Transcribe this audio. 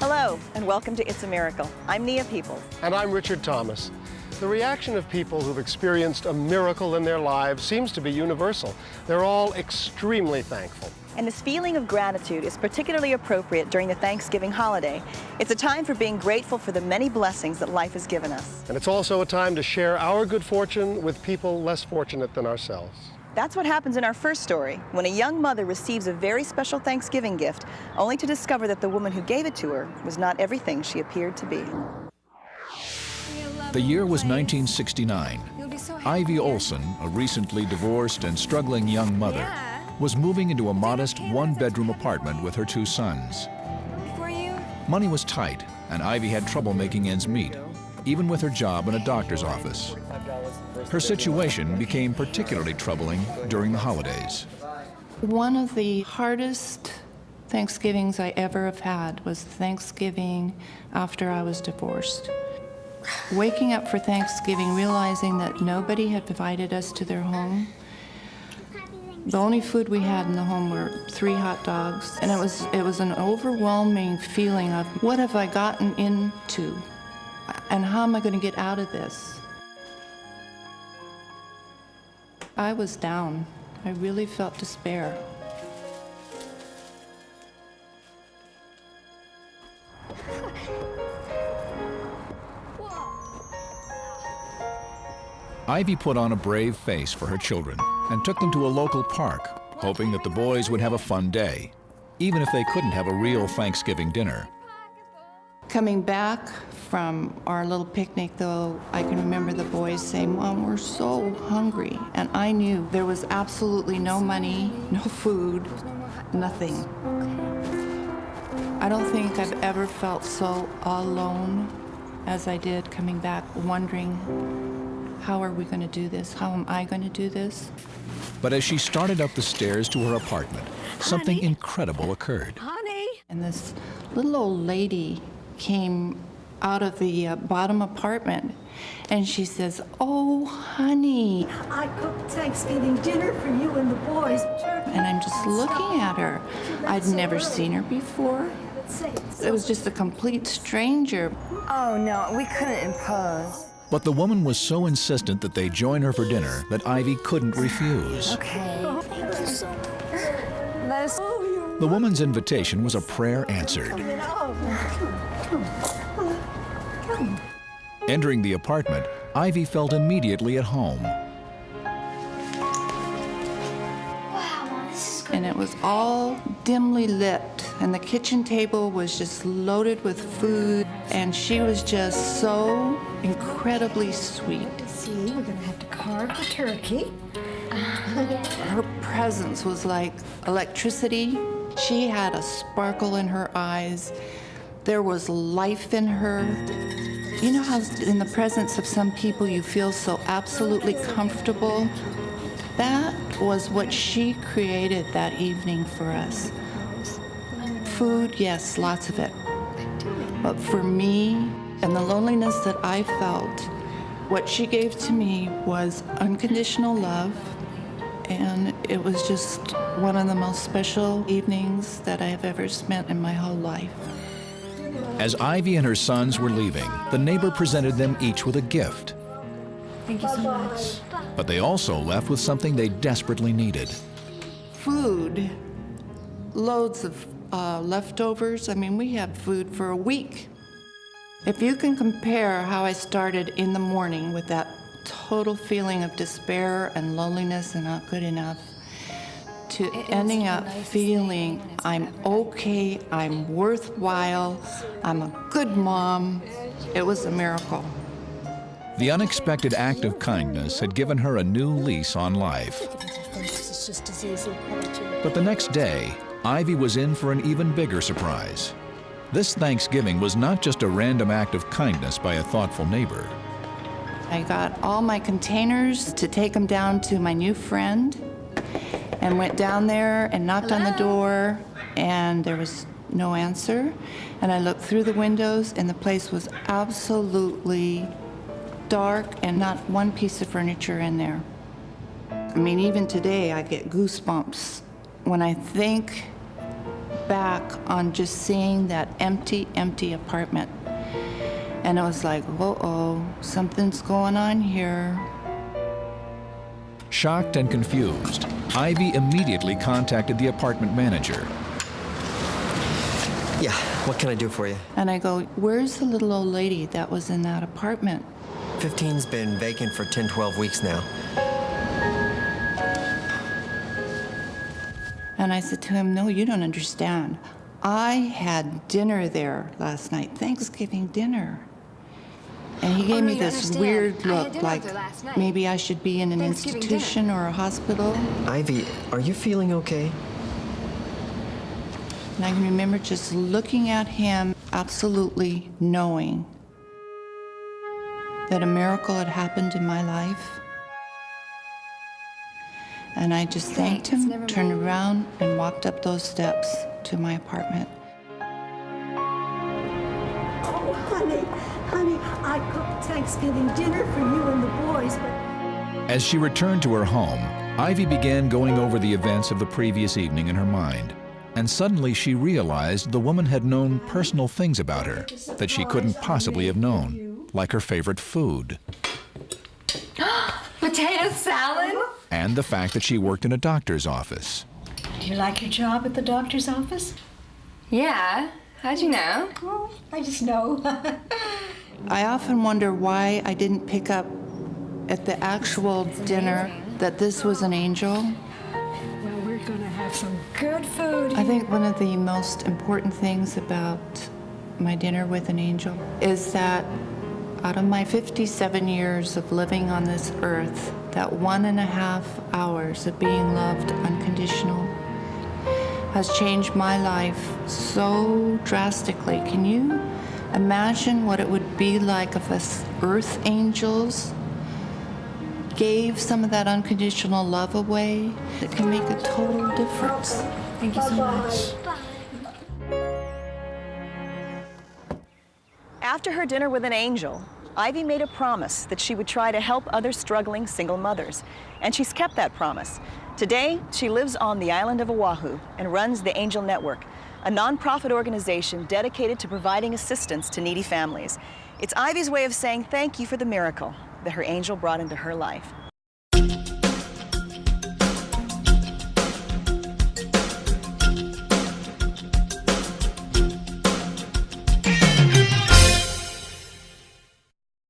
Hello, and welcome to It's a Miracle. I'm Nia Peoples. And I'm Richard Thomas. The reaction of people who've experienced a miracle in their lives seems to be universal. They're all extremely thankful. And this feeling of gratitude is particularly appropriate during the Thanksgiving holiday. It's a time for being grateful for the many blessings that life has given us. And it's also a time to share our good fortune with people less fortunate than ourselves. That's what happens in our first story, when a young mother receives a very special Thanksgiving gift, only to discover that the woman who gave it to her was not everything she appeared to be. The year was 1969. Ivy Olson, a recently divorced and struggling young mother, was moving into a modest one-bedroom apartment with her two sons. Money was tight, and Ivy had trouble making ends meet, even with her job in a doctor's office. Her situation became particularly troubling during the holidays. One of the hardest Thanksgivings I ever have had was Thanksgiving after I was divorced. Waking up for Thanksgiving, realizing that nobody had invited us to their home. The only food we had in the home were 3 hot dogs, and it was an overwhelming feeling of what have I gotten into, and how am I going to get out of this? I was down. I really felt despair. Ivy put on a brave face for her children and took them to a local park, hoping that the boys would have a fun day, even if they couldn't have a real Thanksgiving dinner. Coming back from our little picnic, though, I can remember the boys saying, "Mom, we're so hungry." And I knew there was absolutely no money, no food, nothing. I don't think I've ever felt so alone as I did coming back, wondering, how are we going to do this? How am I going to do this? But as she started up the stairs to her apartment, something incredible occurred. And this little old lady came out of the bottom apartment, and she says, "Oh, honey." I cooked Thanksgiving dinner for you and the boys. And I'm just looking at her. I'd never seen her before. It was just a complete stranger. Oh, no, we couldn't impose. But the woman was so insistent that they join her for dinner that Ivy couldn't refuse. Okay. Let us... The woman's invitation was a prayer answered. Entering the apartment, Ivy felt immediately at home. And it was all dimly lit, and the kitchen table was just loaded with food, and she was just so incredibly sweet. See, we're gonna have to carve the turkey. Her presence was like electricity. She had a sparkle in her eyes. There was life in her. You know how in the presence of some people you feel so absolutely comfortable? That was what she created that evening for us. Food, yes, lots of it. But for me, and the loneliness that I felt, what she gave to me was unconditional love, and it was just one of the most special evenings that I have ever spent in my whole life. As Ivy and her sons were leaving, the neighbor presented them each with a gift. Thank you so much. But they also left with something they desperately needed. Food, loads of leftovers. I mean, we had food for a week. If you can compare how I started in the morning with that total feeling of despair and loneliness and not good enough, to ending up feeling I'm okay, I'm worthwhile, I'm a good mom, it was a miracle. The unexpected act of kindness had given her a new lease on life. But the next day, Ivy was in for an even bigger surprise. This Thanksgiving was not just a random act of kindness by a thoughtful neighbor. I got all my containers to take them down to my new friend, and went down there and knocked on the door, and there was no answer. And I looked through the windows, and the place was absolutely dark and not one piece of furniture in there. I mean, even today I get goosebumps when I think back on just seeing that empty apartment. And I was like, uh-oh, something's going on here. Shocked and confused, Ivy immediately contacted the apartment manager. Yeah, what can I do for you? And I go, where's the little old lady that was in that apartment? 15's been vacant for 10, 12 weeks now. And I said to him, no, you don't understand. I had dinner there last night, Thanksgiving dinner. And he gave me this weird look, like maybe I should be in an institution or a hospital. Ivy, are you feeling okay? And I can remember just looking at him, absolutely knowing that a miracle had happened in my life. And I just thanked him, turned around, and walked up those steps to my apartment. Oh, honey, I cooked Thanksgiving dinner for you and the boys, but... As she returned to her home, Ivy began going over the events of the previous evening in her mind. And suddenly she realized the woman had known personal things about her that she couldn't possibly have known, like her favorite food. Potato salad? And the fact that she worked in a doctor's office. Do you like your job at the doctor's office? Yeah. How'd you know? Well, I just know. I often wonder why I didn't pick up at the actual dinner that this was an angel. Well, we're gonna have some good food. I think one of the most important things about my dinner with an angel is that out of my 57 years of living on this earth, that 1.5 hours of being loved unconditional has changed my life so drastically. Can you imagine what it would be like if us earth angels gave some of that unconditional love away? It can make a total difference. Thank you so much. After her dinner with an angel, Ivy made a promise that she would try to help other struggling single mothers, and she's kept that promise. Today, she lives on the island of Oahu and runs the Angel Network, a nonprofit organization dedicated to providing assistance to needy families. It's Ivy's way of saying thank you for the miracle that her angel brought into her life.